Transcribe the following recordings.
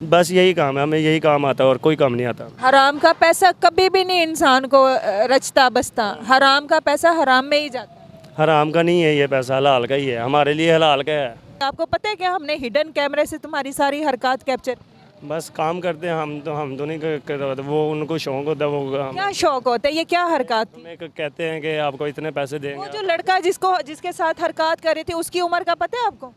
बस यही काम है, हमें यही काम आता है और कोई काम नहीं आता। हराम का पैसा कभी भी नहीं इंसान को रचता बसता, हराम का पैसा हराम में ही जाता है। हराम का नहीं है ये पैसा, हलाल का ही है, हमारे लिए हलाल का है। आपको पता है कि हमने हिडन कैमरे से तुम्हारी सारी हरकत कैप्चर। बस काम करते हैं, हम तो नहीं कर वो उनको शौक होता है, वो क्या शौक होता है, ये क्या हरकत थी? हमें कहते हैं कि आपको इतने पैसे वो देंगे। जो लड़का जिसके साथ हरकत कर रही थी उसकी उम्र का पता है आपको?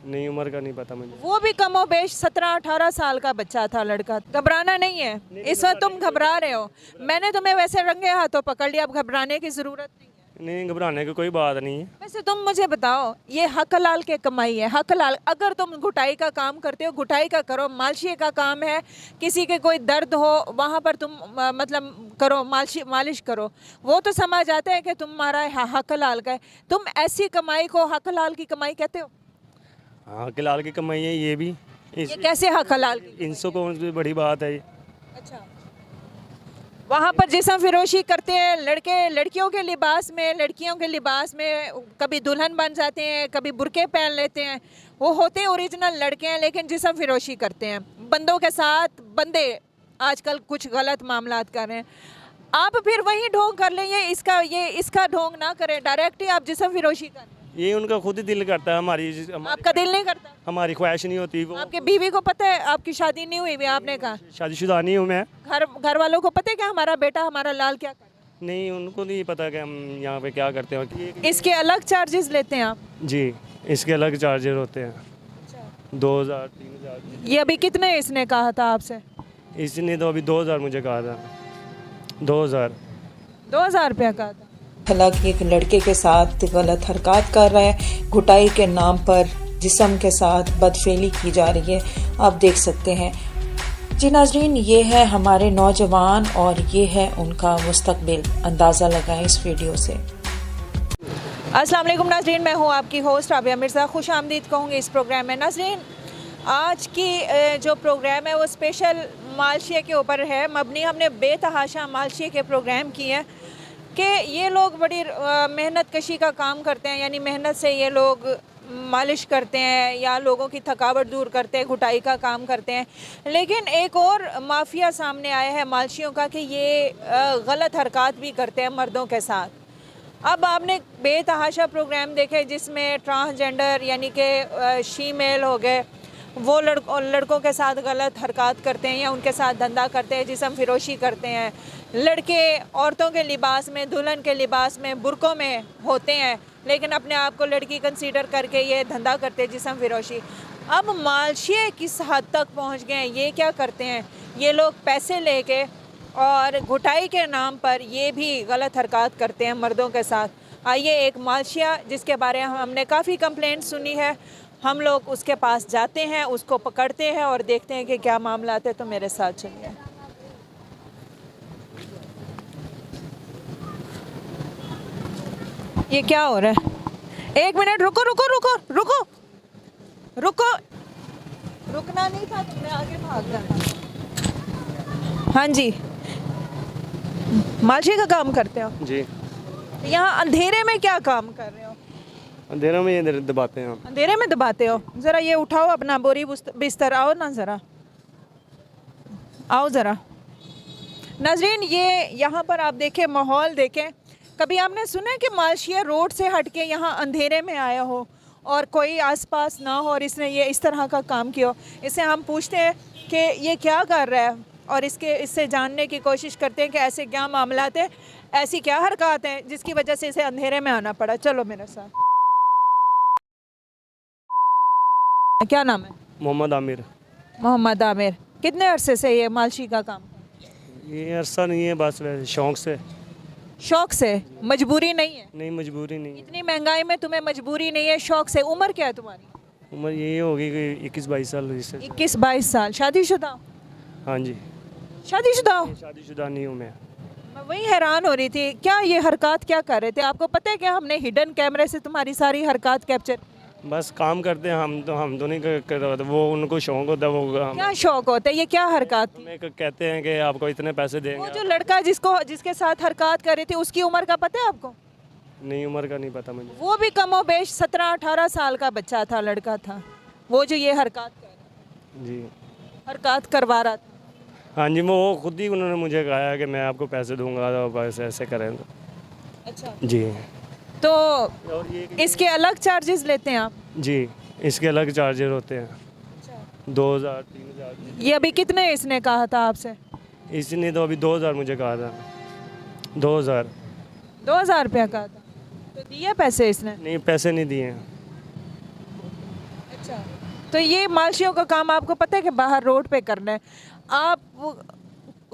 नहीं, उम्र का नहीं पता मुझे। वो भी कमो बेश 17-18 साल का बच्चा था लड़का। घबराना नहीं है, इस वक्त तुम घबरा रहे हो। मैंने तुम्हें वैसे रंगे हाथों पकड़ लिया, अब घबराने की जरूरत नहीं है। नहीं, घबराने की कोई बात नहीं है। वैसे तुम मुझे बताओ, ये हक हलाल के कमाई है, हक हलाल। अगर तुम घुटाई का काम करते हो, घुटाई का करो, मालशिए का काम है, किसी के कोई दर्द हो वहाँ पर तुम मतलब करो, मालिश करो, वो तो समझ आता है कि तुम्हारा हक हलाल का है। तुम ऐसी कमाई को हक हलाल की कमाई कहते हो? हाँ, हलाल की कमाई है ये भी। ये कैसे हक हलाल की? इनसे कौन सी बड़ी बात है ये। अच्छा, वहाँ पर जिस्म फिरोशी करते हैं लड़के, लड़कियों के लिबास में, लड़कियों के लिबास में कभी दुल्हन बन जाते हैं, कभी बुरके पहन लेते हैं। वो होते ओरिजिनल लड़के हैं लेकिन जिस्म फिरोशी करते हैं बंदों के साथ। बंदे आजकल कुछ गलत मामलात कर रहे हैं, आप फिर वही ढोंग कर लें। ये इसका ढोंग ना करें, डायरेक्ट ही आप जिस्म फिरोशी करें। ये उनका खुद ही दिल करता है, आपका दिल नहीं करता? हमारी ख्वाहिश नहीं होती। वो आपके बीवी को पता है आपकी शादी नहीं हुई भी, आपने कहा? शादीशुदा नहीं हूँ मैं। घर वालों को पता है कि हमारा बेटा, हमारा लाल क्या कर रहा है? नहीं, उनको नहीं पता कि हम यहाँ पे क्या करते हैं। इसके अलग चार्जेस लेते हैं आप? जी, इसके अलग चार्जेस होते हैं। 2000 3000। ये अभी कितने इसने कहा था आपसे? इसने तो अभी 2000 मुझे कहा था। 2000 रुपया कहा था। हालांकि एक लड़के के साथ गलत हरकत कर रहा है, घुटाई के नाम पर जिस्म के साथ बदफेली की जा रही है, आप देख सकते हैं। जी नाजरीन, ये है हमारे नौजवान और ये है उनका मुस्तकबिल। अंदाज़ा लगाएं इस वीडियो से। अस्सलाम वालेकुम नाजरीन, मैं हूँ आपकी होस्ट राबिया मिर्ज़ा। खुश आमदीद कहूँगी इस प्रोग्राम में। नाजरीन, आज की जो प्रोग्राम है वो स्पेशल मालशिया के ऊपर है मबनी। हमने बेतहाशा मालशिया के प्रोग्राम किए हैं कि ये लोग बड़ी मेहनत कशी का काम करते हैं, यानी मेहनत से ये लोग मालिश करते हैं या लोगों की थकावट दूर करते हैं, घुटाई का काम करते हैं। लेकिन एक और माफिया सामने आया है मालशियों का कि ये गलत हरकत भी करते हैं मर्दों के साथ। अब आपने बेतहाशा प्रोग्राम देखे जिसमें ट्रांसजेंडर यानी कि शीमेल हो गए, वो लड़कों के साथ गलत हरकत करते हैं या उनके साथ धंधा करते हैं, जिस्म फिरोशी करते हैं। लड़के औरतों के लिबास में, दुल्हन के लिबास में, बुरकों में होते हैं लेकिन अपने आप को लड़की कंसीडर करके ये धंधा करते हैं, जिस्म फिरोशी। अब मालशिए किस हद तक पहुंच गए हैं, ये क्या करते हैं ये लोग? पैसे लेके और घुटाई के नाम पर ये भी गलत हरकत करते हैं मर्दों के साथ। आइए, एक मालशिया जिसके बारे में हमने काफ़ी कंप्लेंट सुनी है, हम लोग उसके पास जाते हैं, उसको पकड़ते हैं और देखते हैं कि क्या मामला है। तो मेरे साथ चलिए। ये क्या हो रहा है? एक मिनट, रुको रुको रुको रुको रुको। रुकना नहीं था, तुमने आगे भागना था। हाँ जी, मालशी का काम करते हो? जी। यहाँ अंधेरे में क्या काम कर रहे हो? अंधेरे में ये दबाते हैं हम। अंधेरे में दबाते हो? ज़रा ये उठाओ अपना बोरी बिस्तर, आओ ना ज़रा, आओ ज़रा। नाजरीन, ये यहाँ पर आप देखें, माहौल देखें। कभी आपने सुना है कि मालशिया रोड से हट के यहाँ अंधेरे में आया हो और कोई आसपास ना हो और इसने ये इस तरह का काम किया हो? इससे हम पूछते हैं कि ये क्या कर रहा है और इससे जानने की कोशिश करते हैं कि ऐसे क्या मामलात हैं, ऐसी क्या हरकत हैं जिसकी वजह से इसे अंधेरे में आना पड़ा। चलो मेरे साथ। क्या नाम है? मोहम्मद आमिर। मोहम्मद आमिर। कितने अरसे से ये मालशी का काम? ये अरसा नहीं है, बस वैसे शौक से। शौक से? मजबूरी नहीं है? नहीं, मजबूरी नहीं है। इतनी महंगाई में तुम्हें मजबूरी नहीं है, शौक से। उम्र क्या है तुम्हारी? उम्र यही होगी कि 21-22 साल। 21-22 साल। शादीशुदा? हाँ जी। शादीशुदा हो? शादीशुदा नहीं हूँ मैं वही हैरान हो रही थी, क्या ये हरकत क्या कर रहे थे? आपको पता है कि हमने हिडन कैमरे से तुम्हारी सारी हरकत कैप्चर। बस काम करते हैं, हम तो नहीं कर वो उनको शौक होता है। वो क्या शौक होता है, ये क्या हरकत थी? हमें कहते हैं कि आपको इतने पैसे वो देंगे। जो लड़का जिसके साथ हरकत कर रही थी उसकी उम्र का पता है आपको? नहीं, उम्र का नहीं पता मुझे। वो भी कमो बेश 17-18 साल का बच्चा था, लड़का था वो जो ये हरकत कर रहा है। जी। हरकत करवा रहा था। हाँ जी, वो खुद ही उन्होंने मुझे कहा है कि मैं आपको पैसे दूंगा तो बस ऐसे करें तो। अच्छा, जी। तो और ये इसके अलग चार्जेस लेते हैं आप? जी, इसके अलग चार्जर होते हैं। 2000 3000। ये अभी कितने इसने कहा था आपसे? इसने तो अभी 2000 मुझे कहा था। 2000 ₹2000 कहा था, तो दिए पैसे इसने? नहीं, पैसे नहीं दिए हैं। अच्छा, तो ये मालशियों का काम आपको पता है कि बाहर रोड पे करना है। आप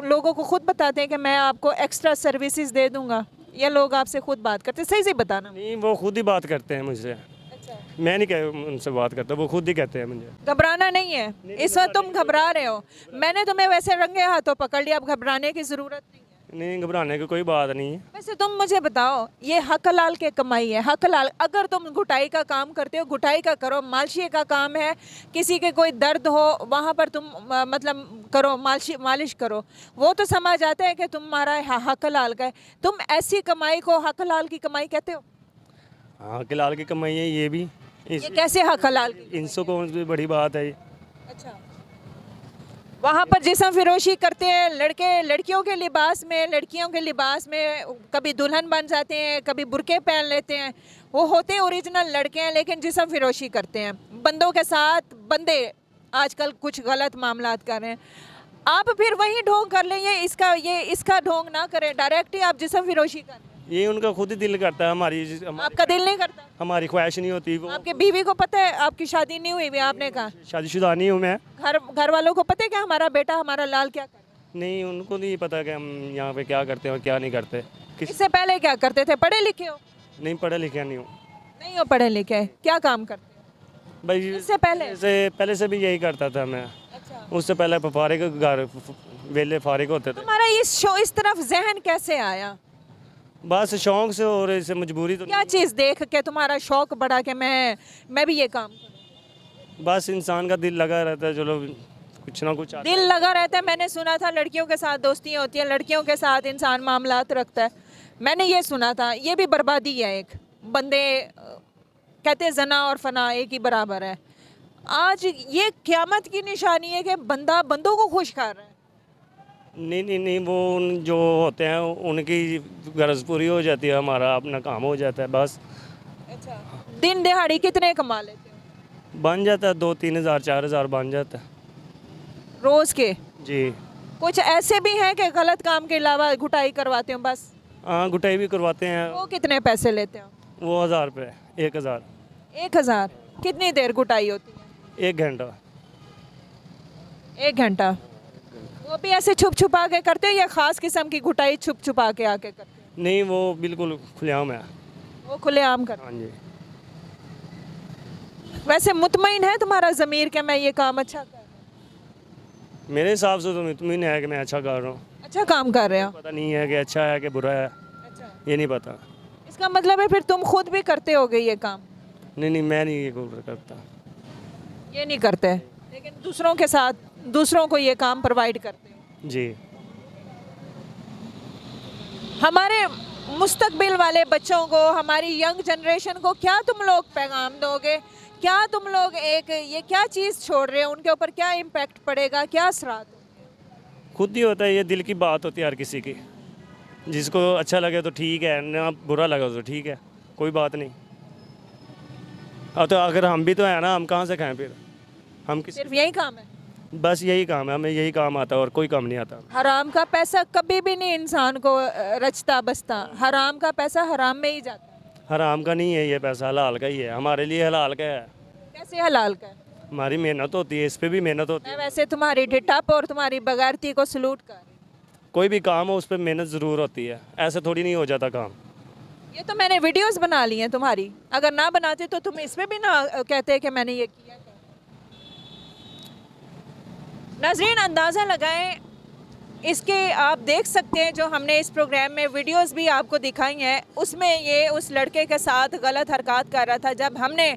लोगों को खुद बताते हैं कि मैं आपको एक्स्ट्रा सर्विसेज दे दूंगा, या लोग आपसे खुद बात करते हैं? सही से बताना। नहीं, वो खुद ही बात करते हैं मुझसे। अच्छा, मैं नहीं कह उनसे बात करता, वो खुद ही कहते हैं मुझे। घबराना नहीं है। इस वक्त तुम घबरा रहे हो, मैंने तुम्हें वैसे रंगे हाथों पकड़ लिया, अब घबराने की ज़रूरत नहीं है। नहीं, घबराने की कोई बात नहीं है। वैसे तुम मुझे बताओ, ये हक हलाल के कमाई है, हक हलाल। अगर तुम घुटाई का काम करते हो, घुटाई का करो। मालशिए का काम है, किसी के कोई दर्द हो वहाँ पर तुम मतलब करो, मालिश करो, वो तो समझ आता है कि तुम्हारा हक हलाल का है। तुम ऐसी कमाई को हक हलाल की कमाई कहते हो? हाँ, किलाल की कमाई है ये भी। ये कैसे हक हलाल की? इनसे कौन सी बड़ी बात है ये। अच्छा, वहाँ पर जिस्म फिरोशी करते हैं लड़के, लड़कियों के लिबास में, लड़कियों के लिबास में कभी दुल्हन बन जाते हैं, कभी बुरके पहन लेते हैं। वो होते हैं ओरिजिनल लड़के हैं, लेकिन जिस्म फिरोशी करते हैं बंदों के साथ। बंदे आजकल कुछ गलत मामलात कर रहे हैं, आप फिर वही ढोंग कर लें। ये इसका ढोंग ना करें, डायरेक्ट ही आप जिस्म फिरोशी करें। ये उनका खुद ही दिल करता है। आपका दिल नहीं करता? हमारी ख्वाहिश नहीं होती। वो आपके बीवी को पता है आपकी शादी नहीं हुई भी? आपने कहा शादीशुदा नहीं हूँ मैं। घर वालों को पता है कि हमारा बेटा, हमारा लाल क्या कर रहा है? नहीं, उनको नहीं पता कि हम यहाँ पे क्या करते हैं और क्या नहीं करते। इससे पहले क्या करते थे? पढ़े लिखे हो? नहीं, पढ़े लिखे नहीं हूँ। नहीं हो पढ़े लिखे, क्या काम करते हो भाई इससे पहले से भी यही करता था मैं। अच्छा, उससे पहले फारिग घर वेले फारिग होते थे। तुम्हारा इस तरफ जहन कैसे आया? बस शौक से, और इसे मजबूरी तो क्या चीज़ देख के तुम्हारा शौक बढ़ा कि मैं भी ये काम करूं? बस इंसान का दिल लगा रहता है, चलो कुछ ना कुछ आता दिल लगा रहता है। मैंने सुना था लड़कियों के साथ दोस्तियाँ होती हैं, लड़कियों के साथ इंसान मामलात रखता है, मैंने ये सुना था। ये भी बर्बादी है एक। बंदे कहते हैं जना और फना एक ही बराबर है। आज ये क़यामत की निशानी है कि बंदा बंदों को खुश कर रहा है। नहीं, वो जो होते हैं उनकी गरज पूरी हो जाती है, हमारा अपना काम हो जाता है बस। अच्छा, दिन दिहाड़ी कितने कमा लेते हो? बन जाता है 2-3 हज़ार 4 हज़ार बन जाता है रोज़ के? जी। कुछ ऐसे भी हैं कि गलत काम के अलावा घुटाई करवाते हो बस? हाँ, घुटाई भी करवाते हैं। वो कितने पैसे लेते हो? वो 1000 रुपये, 1000। 1000? कितनी देर घुटाई होती है? 1 घंटा। 1 घंटा? वो भी ऐसे छुप छुपा के करते हो या ख़ास किस्म की घुटाई छुप छुपा के आके करते हो? नहीं, वो बिल्कुल खुलेआम है। वो खुलेआम करते हाँ जी। वैसे मुतमईन है तुम्हारा ज़मीर कि मैं ये काम अच्छा कर रहा हूँ? मेरे हिसाब से तो मुतमिन है कि मैं अच्छा कर रहा हूँ। अच्छा काम कर रहे हो? पता नहीं है कि अच्छा है कि बुरा है, अच्छा, ये नहीं पता। इसका मतलब है फिर तुम खुद भी करते होगे ये काम? नहीं, मैं नहीं ये करता। ये नहीं करते, लेकिन दूसरों के साथ दूसरों को ये काम प्रोवाइड करते हो? जी। हमारे मुस्तकबिल वाले बच्चों को, हमारी यंग जनरेशन को क्या तुम लोग पैगाम दोगे? क्या तुम लोग ये क्या चीज़ छोड़ रहे हो? उनके ऊपर क्या इम्पैक्ट पड़ेगा, क्या असरात? खुद ही होता है, ये दिल की बात होती है हर किसी की। जिसको अच्छा लगे तो ठीक है, ना बुरा लगा तो ठीक है, कोई बात नहीं। अब तो अगर हम भी तो हैं ना, हम कहाँ से खाएं फिर? हम किस सिर्फ यही काम है? बस यही काम है, हमें यही काम आता है और कोई काम नहीं आता। हराम का पैसा कभी भी नहीं इंसान को रचता बसता। हराम का पैसा हराम में ही जाता है। हराम का नहीं है ये पैसा, हलाल का ही है। हमारे लिए हलाल का है। कैसे हलाल का है? हमारी मेहनत होती है, इस पे भी मेहनत होती मैं है। वैसे तुम्हारी डिटअप और तुम्हारी बगारती को सलूट कर, कोई भी काम हो उस पर मेहनत ज़रूर होती है, ऐसे थोड़ी नहीं हो जाता काम। ये तो मैंने वीडियोस बना ली हैं तुम्हारी, अगर ना बनाते तो तुम इसमें भी ना कहते कि मैंने ये किया। नाज़रीन, अंदाज़ा लगाएं, इसके आप देख सकते हैं जो हमने इस प्रोग्राम में वीडियोस भी आपको दिखाई हैं, उसमें ये उस लड़के के साथ गलत हरकत कर रहा था। जब हमने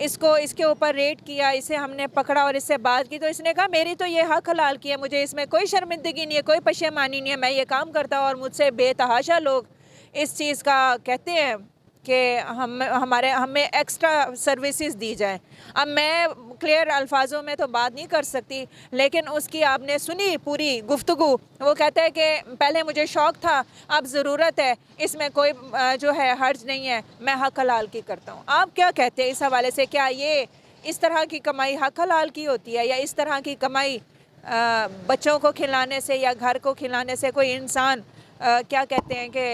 इसके ऊपर रेड किया, इसे हमने पकड़ा और इससे बात की, तो इसने कहा मेरी तो ये हक हलाल की है, मुझे इसमें कोई शर्मिंदगी नहीं है, कोई पशेमानी नहीं है, मैं ये काम करता हूँ। और मुझसे बेतहाशा लोग इस चीज़ का कहते हैं कि हमें एक्स्ट्रा सर्विसेज दी जाए। अब मैं क्लियर अल्फाजों में तो बात नहीं कर सकती, लेकिन उसकी आपने सुनी पूरी गुफ्तगू। वो कहता है कि पहले मुझे शौक़ था, अब ज़रूरत है, इसमें कोई जो है हर्ज नहीं है, मैं हक हलाल की करता हूँ। आप क्या कहते हैं इस हवाले से? क्या ये इस तरह की कमाई हक हलाल की होती है, या इस तरह की कमाई बच्चों को खिलाने से या घर को खिलाने से कोई इंसान क्या कहते हैं कि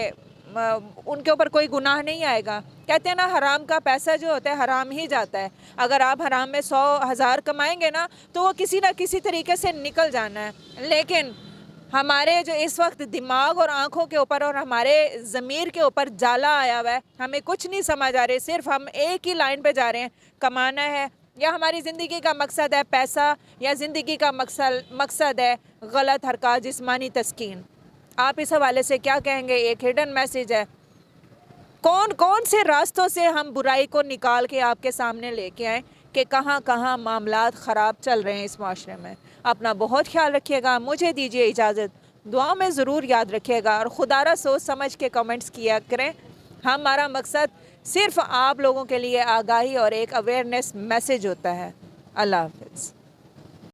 उनके ऊपर कोई गुनाह नहीं आएगा? कहते हैं ना, हराम का पैसा जो होता है हराम ही जाता है। अगर आप हराम में 100,000 कमाएंगे ना, तो वो किसी ना किसी तरीके से निकल जाना है। लेकिन हमारे जो इस वक्त दिमाग और आँखों के ऊपर और हमारे ज़मीर के ऊपर जाला आया हुआ है, हमें कुछ नहीं समझ आ रहे, सिर्फ हम एक ही लाइन पे जा रहे हैं, कमाना है, या हमारी ज़िंदगी का मकसद है पैसा, या ज़िंदगी का मकसद है गलत हरकत, जिस्मानी तस्कीन। आप इस हवाले से क्या कहेंगे? एक हिडन मैसेज है, कौन कौन से रास्तों से हम बुराई को निकाल के आपके सामने लेके आएँ कि कहाँ कहाँ मामलात ख़राब चल रहे हैं इस माशरे में। अपना बहुत ख्याल रखिएगा, मुझे दीजिए इजाज़त, दुआ में ज़रूर याद रखिएगा, और खुदारा सोच समझ के कमेंट्स किया करें। हमारा मकसद सिर्फ़ आप लोगों के लिए आगाही और एक अवेयरनेस मैसेज होता है। अल्लाह हाफ़िज़।